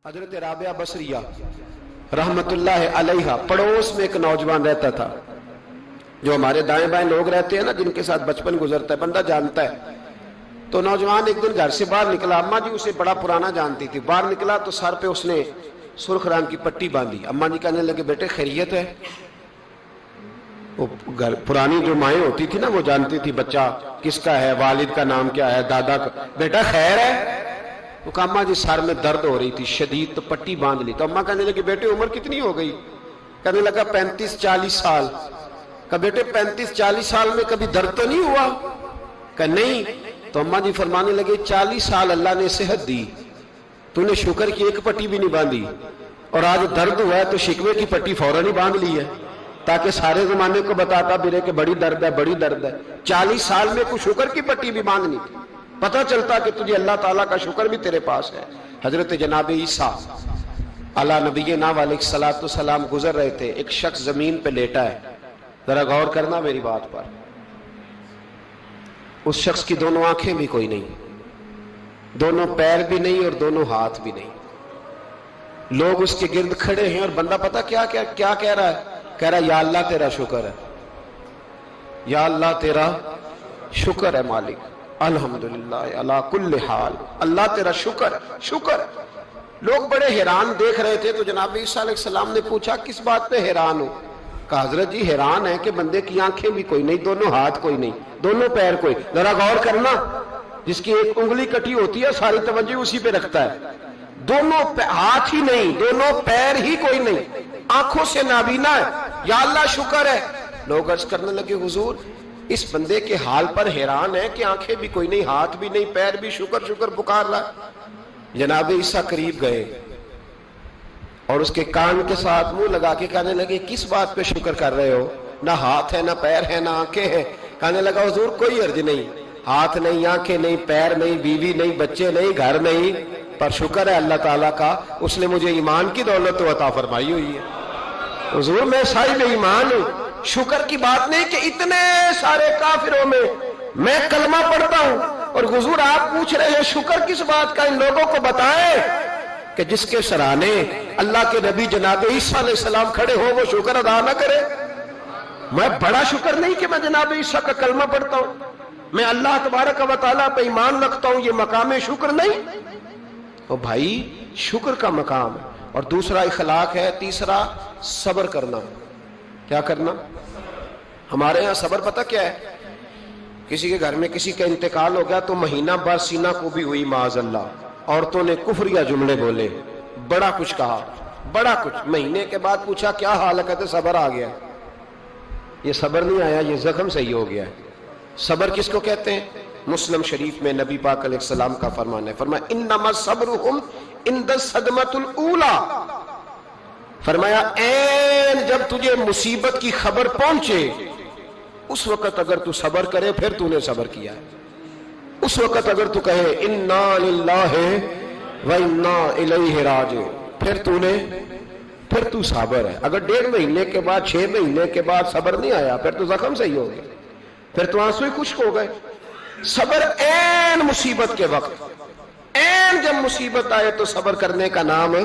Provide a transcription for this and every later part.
حضرت رابعہ بصریہ رحمت اللہ علیہا پڑوس میں ایک نوجوان رہتا تھا. جو ہمارے دائیں بائیں لوگ رہتے ہیں نا، جن کے ساتھ بچپن گزرتا ہے، بندہ جانتا ہے. تو نوجوان ایک دن گھر سے باہر نکلا. اماں جی اسے بڑا پرانا جانتی تھی. باہر نکلا تو سر پہ اس نے سرخ رنگ کی پٹی باندھی. اماں جی کہنے لگے بیٹے خیریت ہے؟ وہ پرانی جو مائیں ہوتی تھی نا، وہ جانتی تھی بچہ کس کا ہے، والد کا نام کیا ہے، دادا کا. بیٹا خیر ہے؟ تو کہا اماں جی سر میں درد ہو رہی تھی شدید، تو پٹی باندھ لی. تو اماں کہنے لگی بیٹے عمر کتنی ہو گئی؟ کہنے لگا 35-40 سال. کہا بیٹے 35-40 سال میں کبھی درد تو نہیں ہوا؟ کہا نہیں. تو اماں جی فرمانے لگے 40 سال اللہ نے صحت دی، تو نے شکر کی ایک پٹی بھی نہیں باندھی، اور آج درد ہوا ہے تو شکوے کی پٹی فوراً ہی باندھ لی ہے، تاکہ سارے زمانے کو بتاتا بھی کہ بڑی درد ہے بڑی درد ہے. 40 سال میں کوئی شکر کی پٹی بھی باندھنی تھی، پتہ چلتا کہ تجھے اللہ تعالیٰ کا شکر بھی تیرے پاس ہے. حضرت جناب عیسیٰ علی نبینا علیہ الصلوۃ والسلام گزر رہے تھے. ایک شخص زمین پہ لیٹا ہے. ذرا غور کرنا میری بات پر. اس شخص کی دونوں آنکھیں بھی کوئی نہیں، دونوں پیر بھی نہیں، اور دونوں ہاتھ بھی نہیں. لوگ اس کے گرد کھڑے ہیں، اور بندہ پتہ کیا کہہ رہا ہے؟ کہہ رہا ہے یا اللہ تیرا شکر ہے، یا اللہ تیرا شکر ہے مالک، الحمدللہ علی کل حال، اللہ تیرا شکر ہے شکر ہے. لوگ بڑے حیران دیکھ رہے تھے. تو جناب عیسیٰ علیہ السلام نے پوچھا کس بات پہ حیران ہو؟ کہا حضرت جی حیران ہے کہ بندے کی آنکھیں بھی کوئی نہیں، دونوں ہاتھ کوئی نہیں، دونوں پیر کوئی. ذرا غور کرنا، جس کی ایک انگلی کٹی ہوتی ہے ساری توجہ اسی پہ رکھتا ہے. دونوں ہاتھ ہی نہیں، دونوں پیر ہی کوئی نہیں، آنکھوں سے نابینا ہے. یا اللہ شکر ہے. لوگ عرض کرنے لگے حضور اس بندے کے حال پر حیران ہے کہ آنکھیں بھی کوئی نہیں، ہاتھ بھی نہیں، پیر بھی، شکر شکر پکار رہا. جناب عیسیٰ قریب گئے اور اس کے کان کے ساتھ منہ لگا کے کہنے لگے کس بات پہ شکر کر رہے ہو؟ نہ ہاتھ ہے، نہ پیر ہے، نہ آنکھیں ہیں. کہنے لگا حضور کوئی عرض نہیں، ہاتھ نہیں، آنکھیں نہیں، پیر نہیں، بیوی نہیں، بچے نہیں، گھر نہیں، پر شکر ہے اللہ تعالیٰ کا، اس نے مجھے ایمان کی دولت عطا فرمائی ہوئی ہے. حضور میں صاحب ایمان ہوں. شکر کی بات نہیں کہ اتنے سارے کافروں میں کلمہ پڑھتا ہوں، اور حضور آپ پوچھ رہے ہیں شکر کس بات کا؟ ان لوگوں کو بتائیں کہ جس کے سرانے اللہ کے نبی جناب عیسیٰ علیہ السلام کھڑے ہو وہ شکر ادا نہ کرے. میں بڑا شکر نہیں کہ میں جناب عیسیٰ کا کلمہ پڑھتا ہوں، میں اللہ تبارک و تعالیٰ پہ ایمان رکھتا ہوں، یہ مقام شکر نہیں؟ اور بھائی شکر کا مقام ہے. اور دوسرا اخلاق ہے، تیسرا صبر کرنا. کیا کرنا؟ ہمارے ہاں صبر پتہ کیا ہے؟ کسی کے گھر میں کسی کا انتقال ہو گیا تو مہینہ بھر سینہ کو بھی ہوئی معاذ اللہ، عورتوں نے کفریہ جملے بولے، بڑا کچھ کہا، بڑا کچھ. مہینے کے بعد پوچھا کیا حال ہے؟ کہتے صبر آ گیا. یہ صبر نہیں آیا، یہ زخم صحیح ہو گیا ہے. صبر کس کو کہتے ہیں؟ مسلم شریف میں نبی پاک علیہ السلام کا فرمان ہے، فرمایا انما صبرہم عند الصدمۃ الاولی. فرمایا این جب تجھے مصیبت کی خبر پہنچے اس وقت اگر تو صبر کرے پھر تو نے صبر کیا ہے. اس وقت اگر تو کہے انا للہ و انا الیہ راجعون پھر تو صابر ہے. اگر 1.5 مہینے کے بعد 6 مہینے کے بعد صبر نہیں آیا پھر تو زخم صحیح ہو گیا، پھر تو آنسو ہی خشک ہو گئے. صبر این مصیبت کے وقت، این جب مصیبت آئے تو صبر کرنے کا نام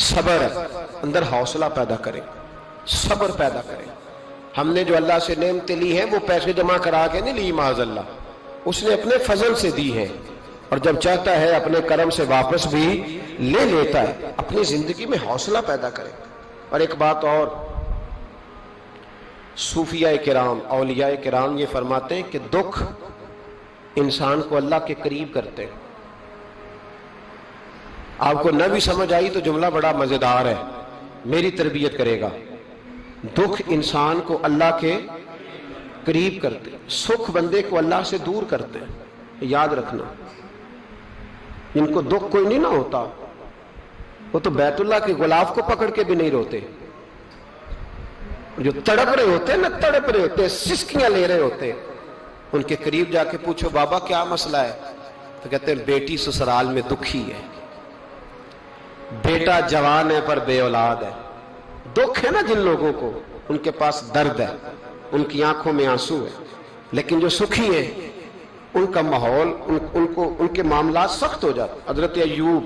صبر ہے. اندر حوصلہ پیدا کرے، صبر پیدا کرے. ہم نے جو اللہ سے نعمتیں لی ہیں وہ پیسے جمع کرا کے نہیں لی معاذ اللہ، اس نے اپنے فضل سے دی ہیں، اور جب چاہتا ہے اپنے کرم سے واپس بھی لے لیتا ہے. اپنی زندگی میں حوصلہ پیدا کرے. اور ایک بات اور، صوفیاء کرام، اولیاء کرام یہ فرماتے ہیں کہ دکھ انسان کو اللہ کے قریب کرتے ہیں. آپ کو نہ بھی سمجھ آئی تو جملہ بڑا مزیدار ہے، میری تربیت کرے گا. دکھ انسان کو اللہ کے قریب کرتے، سکھ بندے کو اللہ سے دور کرتے. یاد رکھنا، جن کو دکھ کوئی نہیں نہ ہوتا وہ تو بیت اللہ کے غلاف کو پکڑ کے بھی نہیں روتے. جو تڑپ رہے ہوتے ہیں نا، تڑپ رہے ہوتے ہیں، سسکیاں لے رہے ہوتے ہیں، ان کے قریب جا کے پوچھو بابا کیا مسئلہ ہے؟ تو کہتے ہیں بیٹی سسرال میں دکھی ہے، بیٹا جوان ہے پر بے اولاد ہے. دکھ ہے نا جن لوگوں کو، ان کے پاس درد ہے، ان کی آنکھوں میں آنسو ہے. لیکن جو سکھی ہیں ان کا ماحول، ان کے معاملات سخت ہو جاتے. حضرت ایوب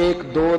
1 2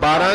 12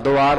2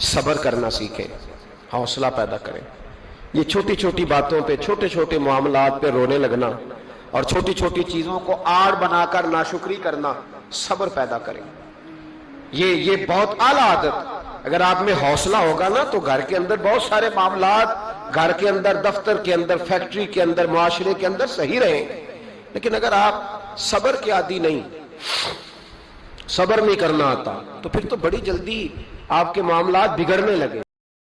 صبر کرنا سیکھیں، حوصلہ پیدا کریں. یہ چھوٹی چھوٹی باتوں پہ، چھوٹے چھوٹے معاملات پہ رونے لگنا اور چھوٹی چھوٹی چیزوں کو آڑ بنا کر ناشکری کرنا صبر پیدا کریں. یہ بہت اعلیٰ عادت. اگر آپ میں حوصلہ ہوگا نا تو گھر کے اندر بہت سارے معاملات، گھر کے اندر، دفتر کے اندر، فیکٹری کے اندر، معاشرے کے اندر صحیح رہیں. لیکن اگر آپ صبر کے عادی نہیں، صبر نہیں کرنا آتا، تو پھر تو بڑی جلدی آپ کے معاملات بگڑنے لگے.